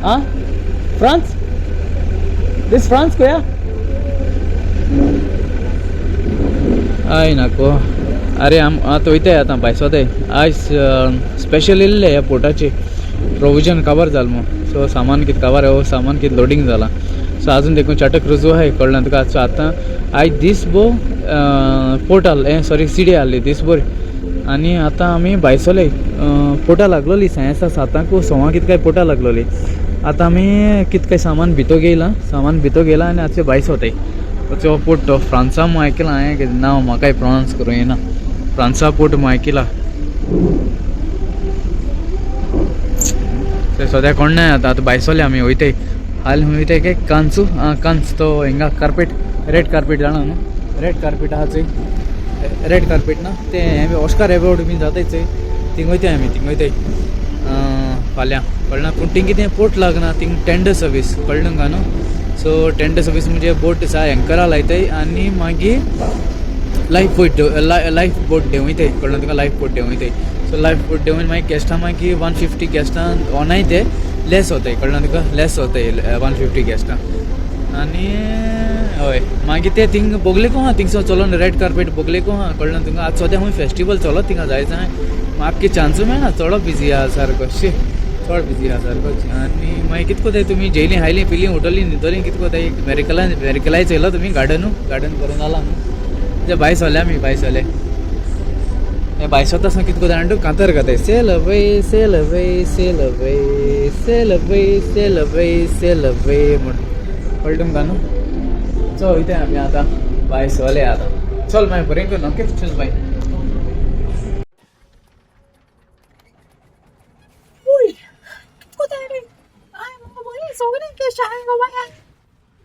हाँ फ्रांस दिस फ्रांस को या आय नको अरे आतां वयताय आतां भायर सोताय आयज स्पेशल येयल्ले ह्या पोर्टाचे प्रोविजन कवर जालें मग सो सामान कितें कवर सामान कितें लोडिंग जाला सो आजून देखून चाटक रुजू आहाय कळना तुका सो आतां आयज दीस भर पोर्ट आहले सॉरी सिडी आहली दीस भर आनी आतां आमी भायर सरले पोर्टा लागलोली सांजेचा 7 सवां कितें काय पोर्टा लागलोली आतां आमी कितें काय सामान भितो घेयला आनी आतां भायर सोताय तो पोर्ट तो फ्रांसा म्हूण आयकलां हांवें नांव म्हाकाय प्रोनावंस करूं येना फ्रांसा पोर्ट म्हूण आयकलां ते सद्या कोण ना आतां भायर सरले आमी वयताय हाल वयताय काय कांच तो हिंगा कार्पेट रेड कार्पेट जाणा न्हू रेड कार्पेट आहा चंय रेड कार्पेट ना ते हे ऑस्कार अवॉर्ड बीन जाताय चंय थिंग वयताय आमी थिंग वयताय फाल्यां कळना पूण थिंग कितें पोर्ट लागना थिंग टेंडर सर्वीस कळ्ळें तुमकां न्हू सो टेंडर सर्वीस म्हणजे बोट आसा एंकरा लायताय आनी मागीर लायफ बोट देंवयताय कळ्ळें तुका लायफ बोट देंवयताय सो लायफ बोट देंवन मागीर गॅस्टां मागीर 150 गॅस्टां ऑनाय ते लेस होताय कळ्ळें तुका लेस होताय 150 गॅस्टां आनी हय मागीर ते थिंग बोगलेको आहा थिंगसो चलोन रेड कार्पेट बोगलेको आहा कळ्ळें तुका आतां सद्या खूंय फेस्टिवल चलत थिंगा जायचं म्हाका चान्स मेळना चड बिजी आहा सारको शी चड बिजी आहा सारको आनी मागीर कितें कोताय तुमी जेयली हायली पिली उठली न्हिदली कितें कोताय मेरिकलाय चयलो तुमी गार्डन करून जाला न्हू ते भायर सरले आमी भायर सरले हे भायर सरता आसतना कितें कोताय जाणा कांतार घाताय sail away sail away sail away sail away sail away sail away म्हण कळ्ळें तुमकां न्हू चल वयताय आमी आतां भायर सरले आतां चल मागीर बरें कर ओके चल बाय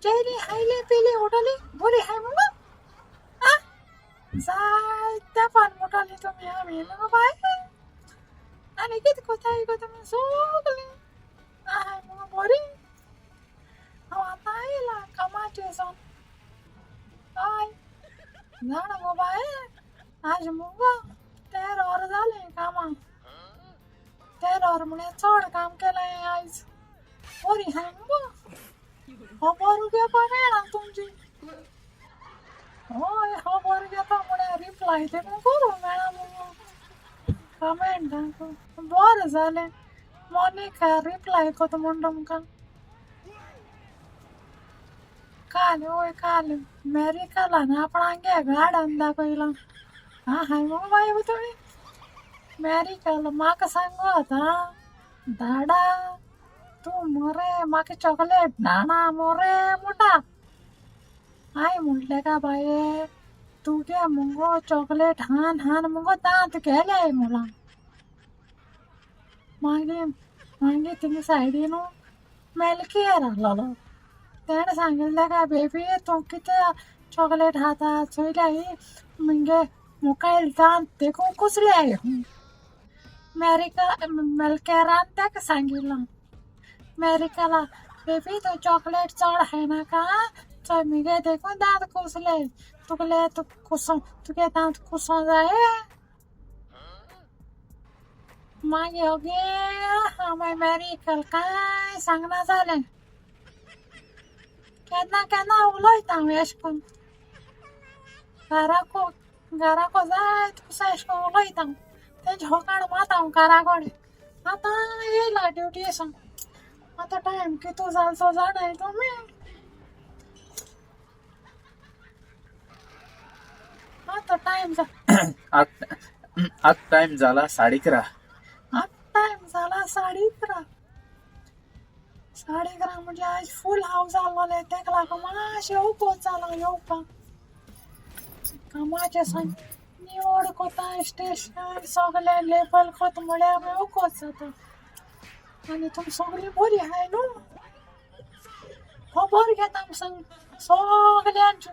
जेली हायले पेले उठले बोले हाय मग जायत्या पान मोठाले तुम्ही आम्ही मग बाय आणि किती कोथाय को तुम्ही सोगले हाय मग बोरी आता आयला कामाचे सण हाय जाण गो बाय आज मग 13 वर झाले कामा 13 वर म्हणे चढ काम केलंय आज बोरी हाय मग खबर घे पण तुमची होय खबर घेता म्हणे रिप्लाय ते मग करू मेळा मग कमेंट बरं जालें मोनिका रिप्लाय करता म्हण तुमकां काल मेरिकलान आपणांगे गार्डन दाखयलां हाय मग बाय तुमी मेरिकल म्हाका सांगू आतां धाडा तू मरे म्हाका चॉकलेट नाना मोरे मोठा हाय म्हटले का बाये तू घे मुंगो चॉकलेट हान मुंगो दांत केले मुला मागीर थिंग सायडीन मेलकेर आहलोलो तेणें सांगिल्लें काय बेबी तूं कितें चॉकलेट खाता चोयल्या मुगे मुखायल दांत देखून कुसले मेलकेरान ताका सांगिल्लो मेरिकला बेबी तू चॉकलेट चड खायनाका चल मिगे देखून दांत कुसले तुगे दांत कुसों जाय मागीर ओगे मेरिकल कांय सांगना जालें केन्ना उलयता हांव एश कोन्न घराको जाय तुसा एश कोन्न उलयता तेंचे होकाण माता हांव घराकोडे आतां येयला ड्युटीसून आता टाइम किती जालतो जाणाय तुम्ही आता टाइम आता टाइम जाला 11:30 आता टाइम जाला 11:30 म्हणजे आज फुल हाऊस जालोले तेका लागून मातशें उकोच जाला येवपाक कामाचे सांग निवड कोता स्टेशन सगळे लेबल कोत म्हळ्यार आमी उकोच जाता आणि तुम सगळी बरी हाय न्हू खबर घेता सांग सगळ्यांची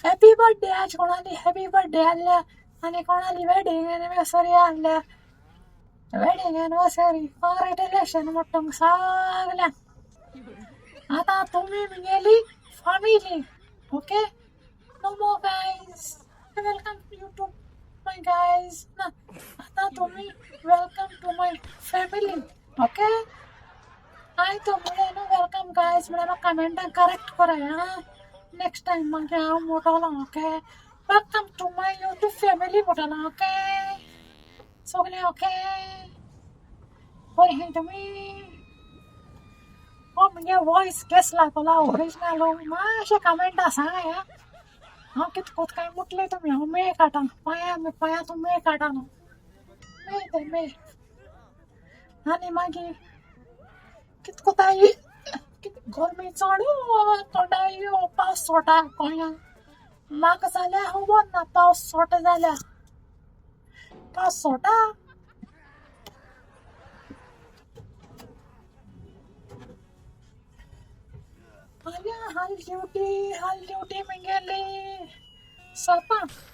हॅपी बर्थडे आज कोणाली हॅपी बर्थडे आहल्या आणि कोणाली वेडिंग एनिवर्सरी आहल्या वेडिंग एनिवर्सरी कॉंग्रॅच्युलेशन म्हणटा सगळ्यांक आता तुम्ही गेली family okay no more guys welcome to YouTube my guys ना आता तुम्ही welcome to my family okay bye तो मुळे ना वेलकम गाइस मुळे मग कमेंट करेक्ट करा नेक्स्ट टाइम मग हांव मोठो okay welcome to my YouTube family मोठो ओके सगळे ओके बरे तुम्ही हो म्हणजे वॉइस कसला कोला ओरिजिनल मातशे कमेंट सांगा या हांव कितकोत काय मुटले तुमी हांव मेळ काटा पांयातून मेळ काटा न्हू मेळ ते मेळ आनी मागीर कितकोताय गरमी चड थोडाय पावस सोटा गोंयां म्हाका जाल्यार खबर ना पावस सोटा जाल्यार पावस सोटा हाल ड्युटी म्हगेली 7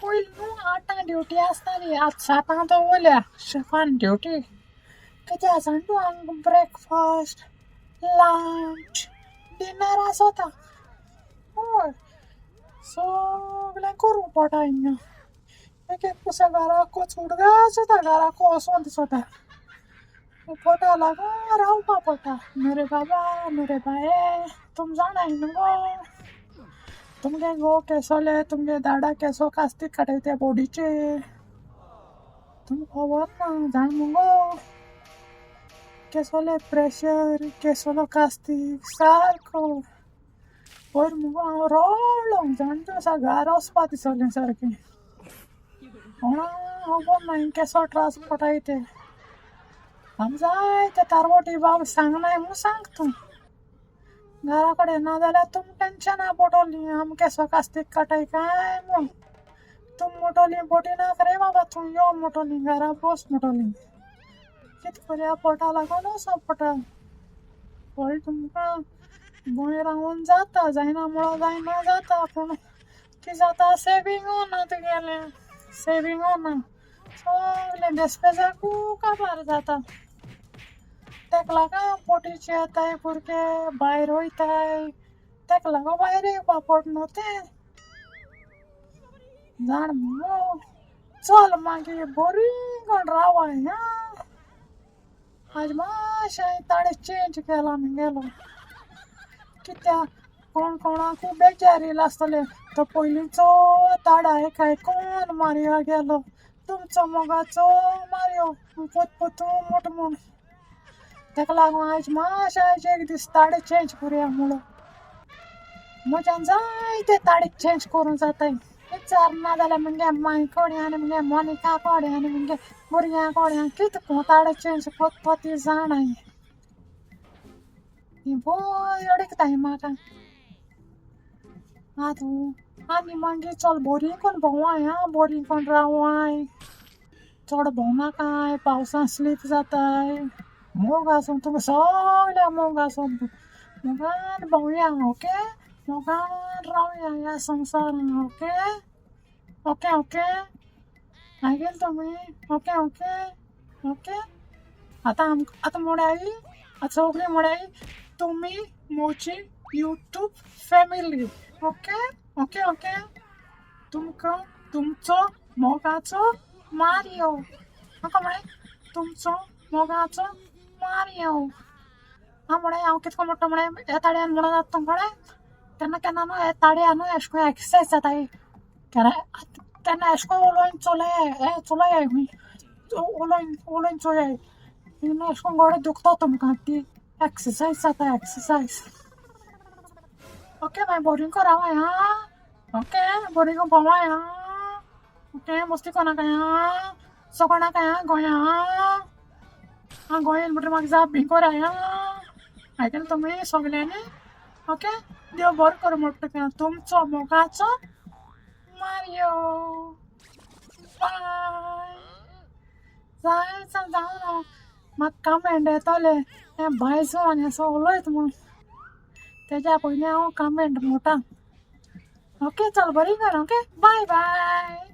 पयलीं न्हू 8 ड्युटी आसताली आतां 7 दवरल्या शेफान ड्युटी कित्याक जाण तूं हांगा ब्रेकफास्ट लंच डिनर आसता हय सगळें करूं पडटा हिंगा एक पुसा घराक उडगा जाता घराक वचून दिसता पोटा लागून रावपा पडटा मेरे बाबा मेरे बाये तुम जाणाय न्हू गो तुमगे गो केसोले तुमगे दाडा केसो कास्तीक काडयते बॉडीचे तुमकां खबर ना जाण मुगो केसोले प्रेशर केसोलो कास्तीक सारको पयर मुगो हांव रवलो जाण तूं असा घरा वचपा दिसलें सारकें खबर ना केसो त्रास पडटाय ते आम जाय ते तारवटी बाब सांगनाय म्हूण सांग तूं घरा कडेन ना जाल्यार तुम टेन्शना पडटलीं आम केसो कास्तीक काटाय काय म्हूण तुम मोटोलीं बोटी नाक रे बाबा तूं यो मोटोलीं घरा बस मोटोलीं कित करया पोटा लागून वचप पडटा पळय तुमकां गोंय रावून जाता जायना म्हणून जायना जाता पूण कितें जाता सेवींग ना तुगेलें सेवींग ना सगलें देस्पेजाकू काबार जाता तेका लागून पोटीचे येताय भुरगे भायर वयताय तेका लागून भायर येवपा पड न्हू तें जाण मुगो चल मागीर बरी कोण रावाय आज मातशें हांवें ताळे चेंज केला म्हगेलो कित्याक कोण कोणाकू बेजार येयला आसतले तो पयलींचो ताळा एक आयकून मारया गेलो तुमचो मोगाचो मारयो पोतू मोठ म्हूण तेका लागून आयज मातशें आयज एक दीस ताळे चेंज करुया म्हणून म्हज्यान जायते ताळे चेंज करूं जाताय विचार ना जाल्यार म्हगे माय कोडे आनी म्हगे मोनिका कोडे आनी म्हगे भुरग्यां कोड्यां कितको ताळे चेंज कोत्ता ती जाणाय ही बरी अडकताय म्हाका आनी मागीर चल बरी कोण भोंवाय बरी कोण रावाय चड भोंवनाकाय पावसान स्लीप जाताय मोग आसून तुमी सगळ्या मोग आसून मोगान भोंवया ओके मोगान रावया ह्या संवसारान ओके ओके ओके आयकल तुमी ओके ओके ओके आतां म्हणाय आतां सगळीं म्हणाय तुमी म्हजी YouTube family okay okay okay तुमकां तुमचो मोगाचो मारयो म्हाका म्हणाय तुमचो मोगाचो मारयो म्हणाय हांव कितको म्हणटा म्हणाय हे ताड्यान म्हणून जाता तुमकडे केन्ना केन्ना न्हू हे ताड्यान न्हू एशें कोन्न एक्सरसायज जाताय केन्ना एशें कोन्न उलोवन चलय उलोवन चोयाय न्हू एशें कोन्न गोडे दुखता तुमकां ती एक्सरसायज जाता एक्सरसायज ओके मागीर बोरीं को रावाय ओके बोरीं को भोंवाय ओके मस्ती कोनाकाय सोकोनाकाय गोंया गोंयान म्हणटा म्हाका जाप बी कोराय आयकल तुमी सगल्यांनी ओके देव बरो कर म्हणटा तुमचो मोगाचो मारयो बाय जायचं जावन म्हाका कमेंट येतले हें भायजो आनी असो उलयत म्हूण तेज्या पयलीं हांव कमेंट म्हणटा ओके चल बरी कर ओके बाय बाय